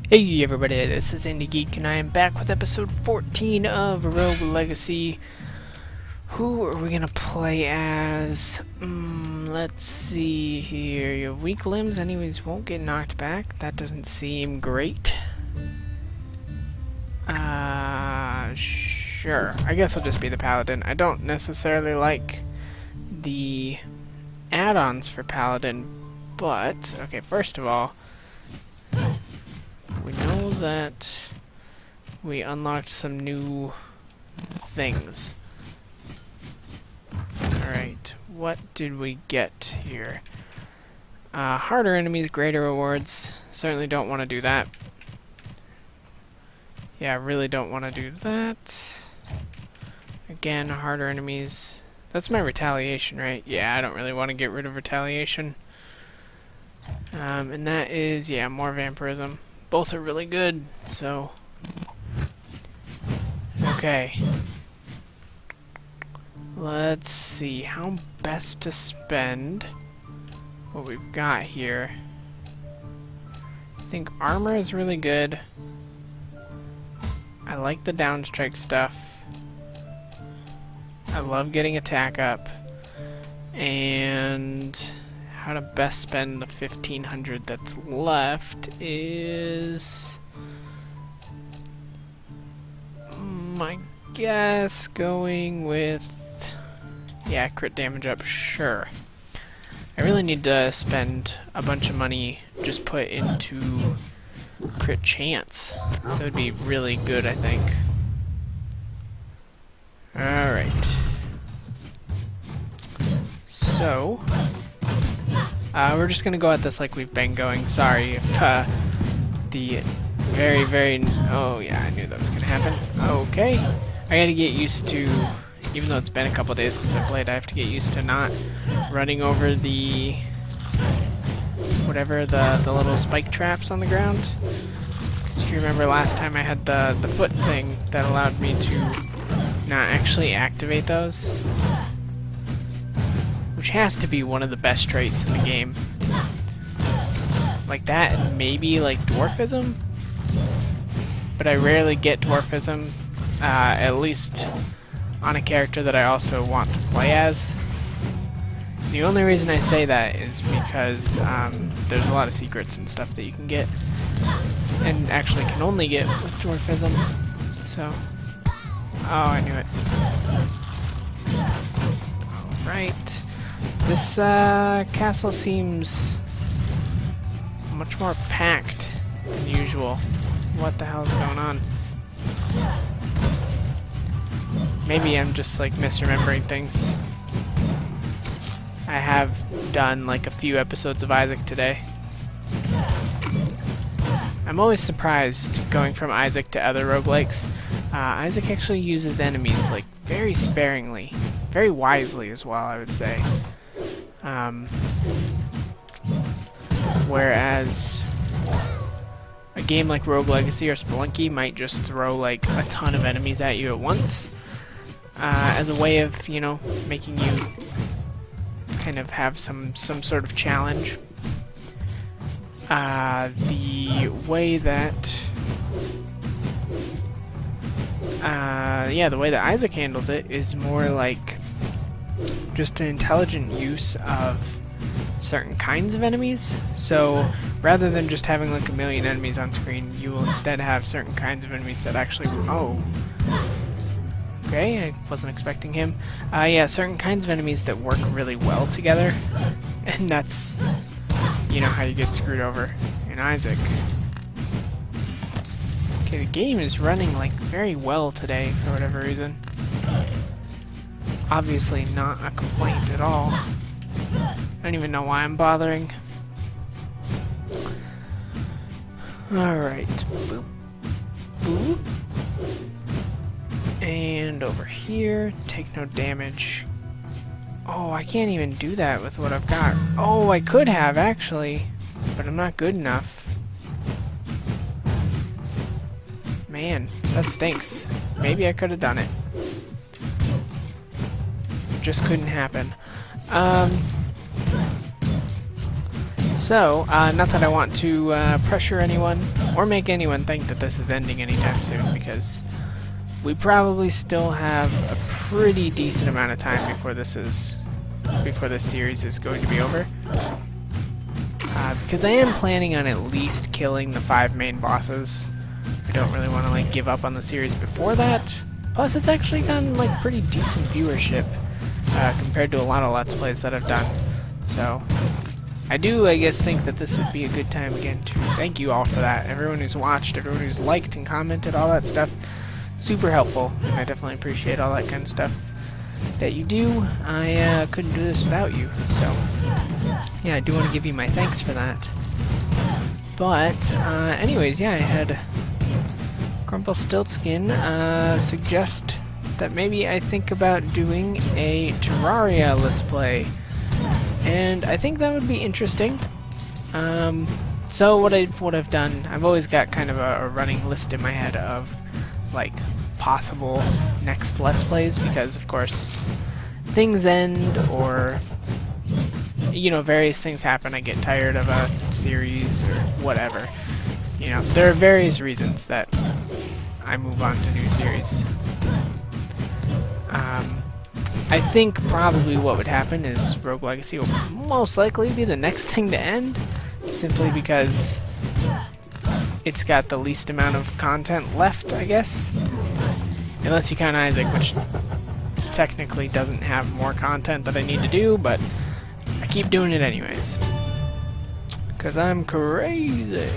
Hey everybody, this is IndieGeek and I am back with episode 14 of Rogue Legacy. Who are we gonna play as? Let's see here. You have weak limbs, enemies won't get knocked back. That doesn't seem great. Sure. I guess I'll just be the Paladin. I don't necessarily like the add-ons for Paladin, but, okay, first of all, we know that we unlocked some new things. Alright, what did we get here? Harder enemies, greater rewards. Certainly don't want to do that. Yeah, I really don't want to do that. Again, harder enemies. That's my retaliation, right? Yeah, I don't really want to get rid of retaliation. And that is, yeah, more vampirism. Both are really good, so... Okay. Let's see how best to spend what we've got here. I think armor is really good. I like the downstrike stuff. I love getting attack up. And how to best spend the 1500 that's left is... I guess going with... yeah, crit damage up, sure. I really need to spend a bunch of money just put into crit chance. That would be really good, I think. Alright. So... we're just gonna go at this like we've been going. Sorry if the very... oh yeah, I knew that was gonna happen. Okay. I gotta get used to, even though it's been a couple days since I played, I have to get used to not running over the... whatever, the little spike traps on the ground. Because if you remember last time I had the foot thing that allowed me to not actually activate those. Which has to be one of the best traits in the game. Like that, and maybe like dwarfism? But I rarely get dwarfism, at least on a character that I also want to play as. The only reason I say that is because there's a lot of secrets and stuff that you can get, and actually can only get with dwarfism. So, oh, I knew it. Alright. This castle seems much more packed than usual. What the hell's going on? Maybe I'm just like misremembering things. I have done like a few episodes of Isaac today. I'm always surprised going from Isaac to other roguelikes. Isaac actually uses enemies like very sparingly, very wisely as well, I would say. Whereas a game like Rogue Legacy or Spelunky might just throw like a ton of enemies at you at once as a way of, you know, making you kind of have some sort of challenge. The way that the way that Isaac handles it is more like just an intelligent use of certain kinds of enemies. So rather than just having like a million enemies on screen, you will instead have certain kinds of enemies that actually... oh. Okay, I wasn't expecting him. Yeah, certain kinds of enemies that work really well together. And that's, you know, how you get screwed over in Isaac. Okay, the game is running like very well today for whatever reason. Obviously not a complaint at all. I don't even know why I'm bothering. Alright. Boop. Boop. And over here, take no damage. Oh, I can't even do that with what I've got. Oh, I could have, actually. But I'm not good enough. Man, that stinks. Maybe I could have done it. Just couldn't happen. So, not that I want to pressure anyone or make anyone think that this is ending anytime soon, because we probably still have a pretty decent amount of time before this series is going to be over. Because I am planning on at least killing the 5 main bosses. I don't really want to like give up on the series before that. Plus, it's actually gotten like pretty decent viewership compared to a lot of Let's Plays that I've done. So, I do, I guess, think that this would be a good time again to thank you all for that. Everyone who's watched, everyone who's liked and commented, all that stuff. Super helpful. I definitely appreciate all that kind of stuff that you do. I couldn't do this without you. So, yeah, I do want to give you my thanks for that. But, anyways, yeah, I had Grumpelstiltskin suggest that maybe I think about doing a Terraria Let's Play. And I think that would be interesting. So what I've done, I've always got kind of a running list in my head of like possible next Let's Plays, because of course things end, or you know, various things happen. I get tired of a series or whatever. You know, there are various reasons that I move on to new series. I think probably what would happen is Rogue Legacy will most likely be the next thing to end, simply because it's got the least amount of content left, I guess. Unless you count Isaac, which technically doesn't have more content that I need to do, but I keep doing it anyways. Because I'm crazy.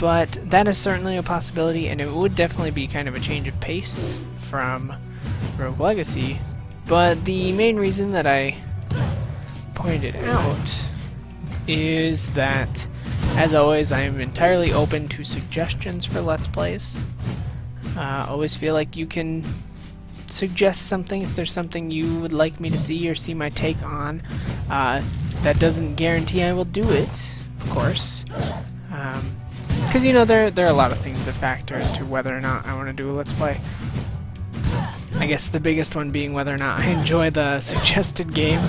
But that is certainly a possibility, and it would definitely be kind of a change of pace from Rogue Legacy. But the main reason that I pointed out is that, as always, I am entirely open to suggestions for Let's Plays. Always feel like you can suggest something if there's something you would like me to see or see my take on. That doesn't guarantee I will do it, of course. Because, you know, there are a lot of things that factor into whether or not I want to do a Let's Play. I guess the biggest one being whether or not I enjoy the suggested game.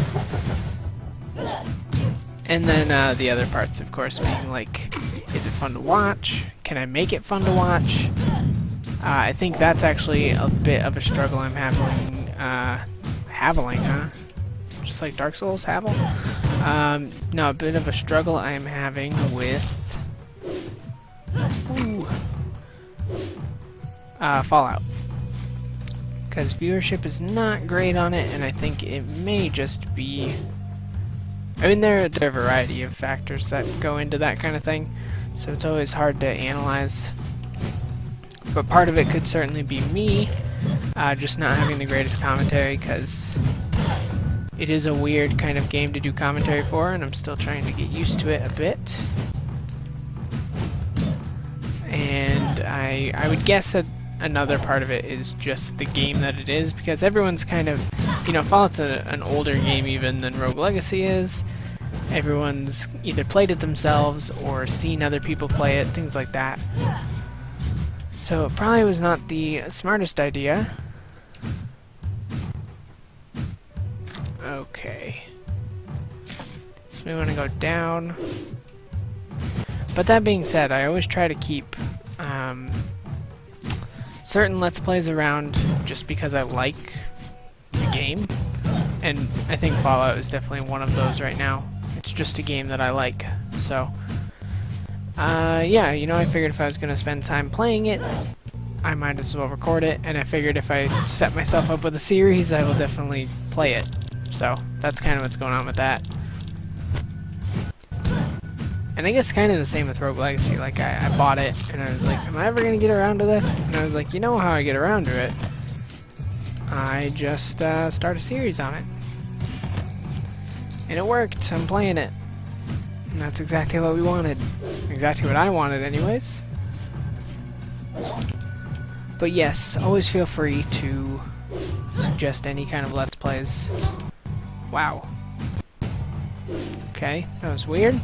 And then the other parts, of course, being like, is it fun to watch? Can I make it fun to watch? I think that's actually a bit of a struggle I'm having. Haveling, huh? Just like Dark Souls, Havel? No, a bit of a struggle I'm having with Fallout, because viewership is not great on it, and I think it may just be, I mean, there are a variety of factors that go into that kind of thing, so it's always hard to analyze, but part of it could certainly be me just not having the greatest commentary, because it is a weird kind of game to do commentary for, and I'm still trying to get used to it a bit. And I would guess that another part of it is just the game that it is, because everyone's kind of, you know, Fallout's an older game even than Rogue Legacy is. Everyone's either played it themselves or seen other people play it, things like that. So it probably was not the smartest idea. Okay. So we want to go down. But that being said, I always try to keep certain Let's Plays around just because I like the game. And I think Fallout is definitely one of those right now. It's just a game that I like. So, yeah, you know, I figured if I was going to spend time playing it, I might as well record it. And I figured if I set myself up with a series, I will definitely play it. So, that's kind of what's going on with that. And I guess kind of the same with Rogue Legacy. Like, I bought it, and I was like, am I ever going to get around to this? And I was like, you know how I get around to it? I just start a series on it. And it worked. I'm playing it. And that's exactly what we wanted. Exactly what I wanted, anyways. But yes, always feel free to suggest any kind of Let's Plays. Wow. Okay, that was weird.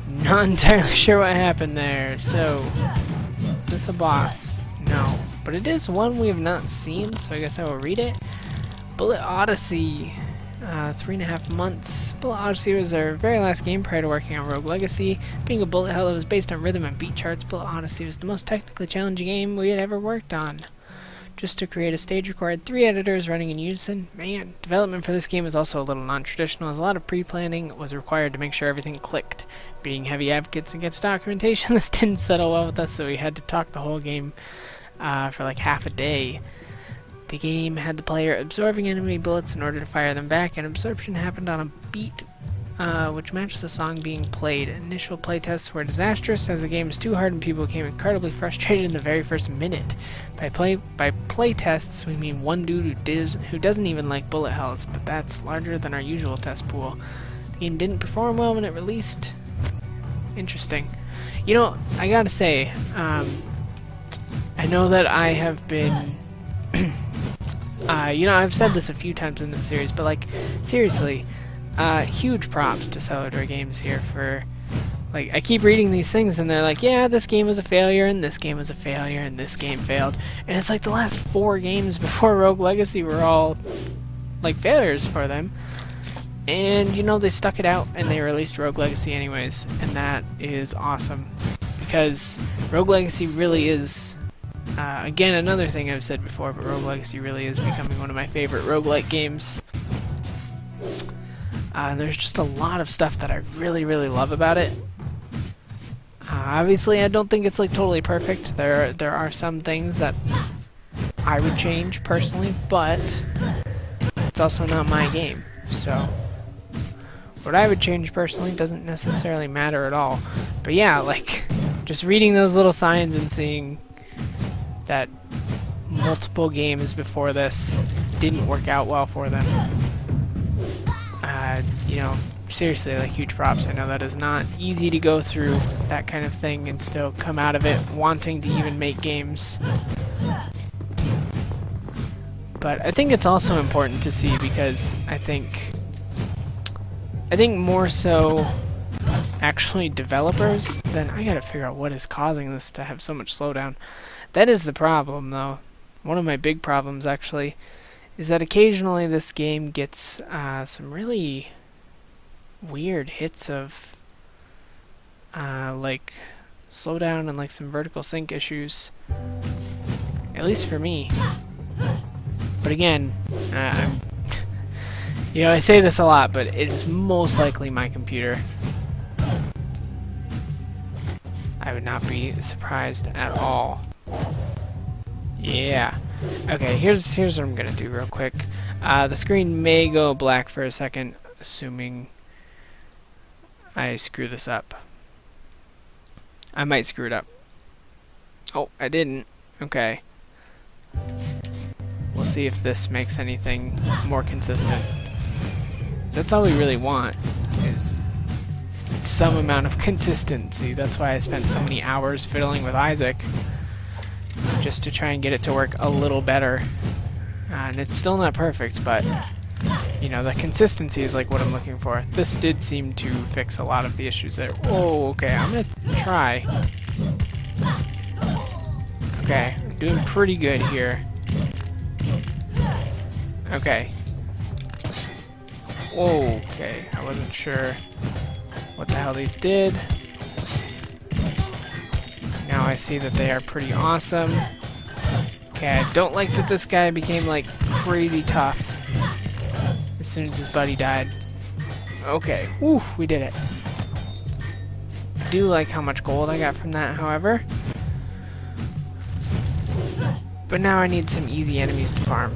Not entirely sure what happened there. So, is this a boss? No. But it is one we have not seen, so I guess I will read it. Bullet Odyssey. 3.5 months. Bullet Odyssey was our very last game prior to working on Rogue Legacy. Being a bullet hell that was based on rhythm and beat charts, Bullet Odyssey was the most technically challenging game we had ever worked on. Just to create a stage required 3 editors running in unison. Man, development for this game was also a little non-traditional, as a lot of pre-planning was required to make sure everything clicked. Being heavy advocates against documentation, this didn't settle well with us, so we had to talk the whole game for like half a day. The game had the player absorbing enemy bullets in order to fire them back, and absorption happened on a beat which matched the song being played. Initial playtests were disastrous, as the game was too hard and people became incredibly frustrated in the very first minute. By playtests, we mean one dude who doesn't even like bullet hells, but that's larger than our usual test pool. The game didn't perform well when it released. Interesting. You know, I gotta say, I know that I have been... you know, I've said this a few times in this series, but like, seriously, huge props to Cellular Games here for, like, I keep reading these things and they're like, yeah, this game was a failure, and this game was a failure, and this game failed. And it's like the last 4 games before Rogue Legacy were all, like, failures for them. And, you know, they stuck it out and they released Rogue Legacy anyways, and that is awesome. Because Rogue Legacy really is... again, another thing I've said before, but Rogue Legacy really is becoming one of my favorite roguelike games. There's just a lot of stuff that I really, really love about it. Obviously, I don't think it's like totally perfect. There are some things that I would change personally, but it's also not my game. So what I would change personally doesn't necessarily matter at all. But yeah, like, just reading those little signs and seeing that multiple games before this didn't work out well for them. You know, seriously, like, huge props. I know that is not easy to go through that kind of thing and still come out of it wanting to even make games. But I think it's also important to see, because I think more so actually developers than I gotta figure out what is causing this to have so much slowdown. That is the problem, though. One of my big problems, actually, is that occasionally this game gets some really weird hits of like slowdown and like some vertical sync issues, at least for me. But again, you know, I say this a lot, but it's most likely my computer. I would not be surprised at all. Yeah. Okay, here's what I'm gonna do real quick. The screen may go black for a second, assuming I screw this up. I might screw it up. Oh, I didn't. Okay. We'll see if this makes anything more consistent. That's all we really want, is some amount of consistency. That's why I spent so many hours fiddling with Isaac, just to try and get it to work a little better. And it's still not perfect, but you know, the consistency is like what I'm looking for. This did seem to fix a lot of the issues there. Oh, okay, I'm gonna try. Okay, I'm doing pretty good here. Okay. Okay, I wasn't sure what the hell these did. Now I see that they are pretty awesome. Okay, I don't like that this guy became like crazy tough as soon as his buddy died. Okay, whew, we did it. I do like how much gold I got from that, however. But now I need some easy enemies to farm.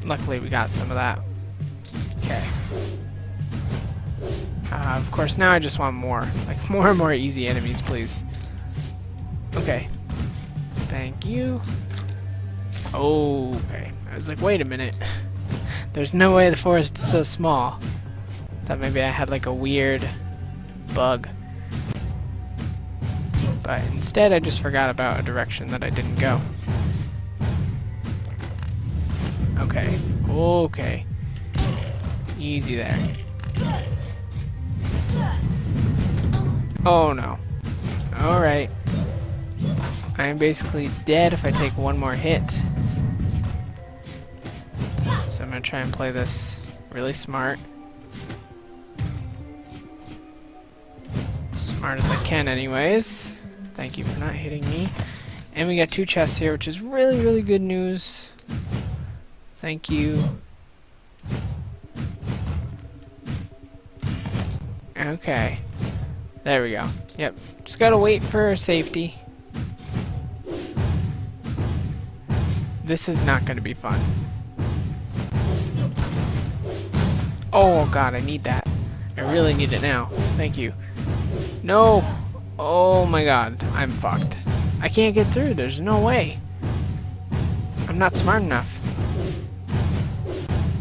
Luckily we got some of that. Okay. Of course, now I just want more. Like, more and more easy enemies, please. Okay. Thank you. Okay. I was like, wait a minute. There's no way the forest is so small. Thought maybe I had like a weird bug. But instead I just forgot about a direction that I didn't go. Okay. Okay. Easy there. Oh no. Alright. I am basically dead if I take one more hit. So I'm going to try and play this really smart. Smart as I can anyways. Thank you for not hitting me. And we got 2 chests here, which is really, really good news. Thank you. Okay. There we go. Yep. Just gotta wait for safety. This is not gonna be fun. Oh god, I need that. I really need it now. Thank you. No! Oh my god, I'm fucked. I can't get through, there's no way. I'm not smart enough.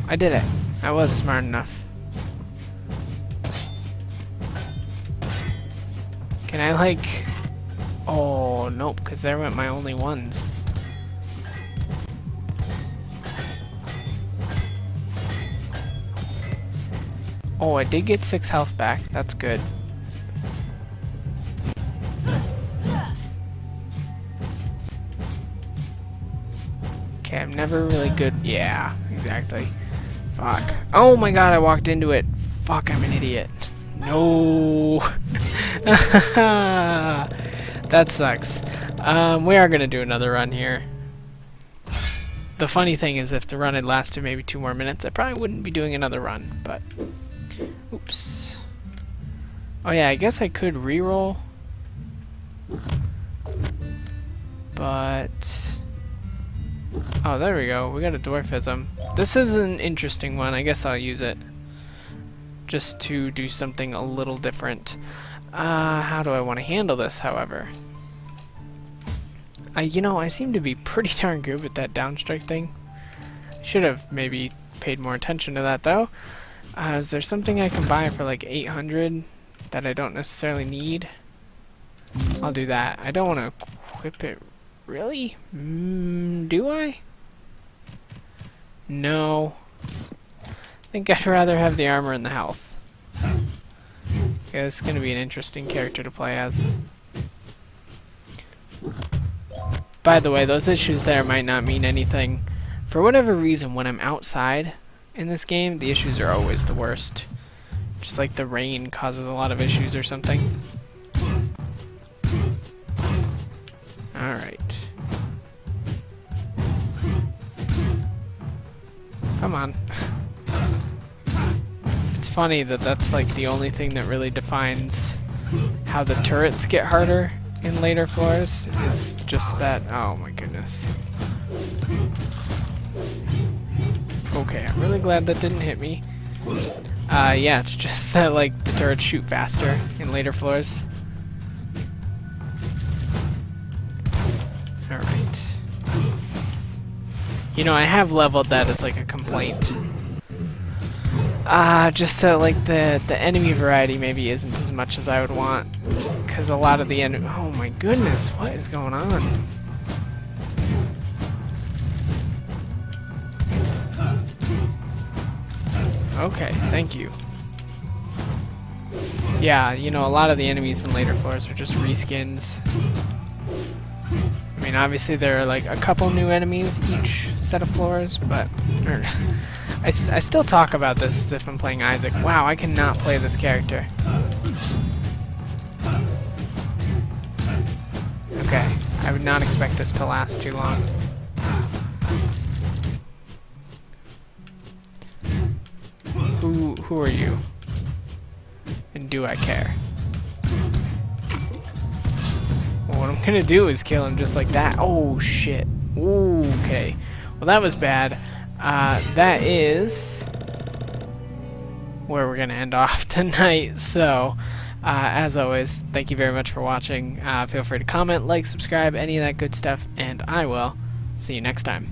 I did it. I was smart enough. Can I like... Oh, nope, because there went my only ones. Oh, I did get 6 health back. That's good. Okay, I'm never really good. Yeah, exactly. Fuck. Oh my god, I walked into it. Fuck, I'm an idiot. No. That sucks. We are gonna do another run here. The funny thing is, if the run had lasted maybe 2 more minutes, I probably wouldn't be doing another run, but... Oops. Oh yeah, I guess I could reroll. But... Oh, there we go. We got a dwarfism. This is an interesting one. I guess I'll use it. Just to do something a little different. How do I want to handle this, however? You know, I seem to be pretty darn good with that downstrike thing. Should have maybe paid more attention to that, though. Is there something I can buy for like 800 that I don't necessarily need? I'll do that. I don't want to equip it. Really? Do I? No. I think I'd rather have the armor and the health. Okay, this is going to be an interesting character to play as. By the way, those issues there might not mean anything. For whatever reason, when I'm outside in this game, the issues are always the worst. Just like the rain causes a lot of issues or something. Alright. Come on. It's funny that that's like the only thing that really defines how the turrets get harder in later floors, is just that. Oh my goodness. Okay, I'm really glad that didn't hit me. Yeah, it's just that like the turrets shoot faster in later floors. Alright. You know, I have leveled that as like a complaint. Just that like the enemy variety maybe isn't as much as I would want. Because a lot of the enemy... Oh my goodness, what is going on? Okay, thank you. Yeah, you know, a lot of the enemies in later floors are just reskins. I mean, obviously there are like a couple new enemies each set of floors, but... I still talk about this as if I'm playing Isaac. Wow, I cannot play this character. Okay, I would not expect this to last too long. Who are you? And do I care? Well, what I'm gonna do is kill him just like that. Oh shit. Okay. Well, that was bad. That is where we're gonna end off tonight. So, as always, thank you very much for watching. Feel free to comment, like, subscribe, any of that good stuff, and I will see you next time.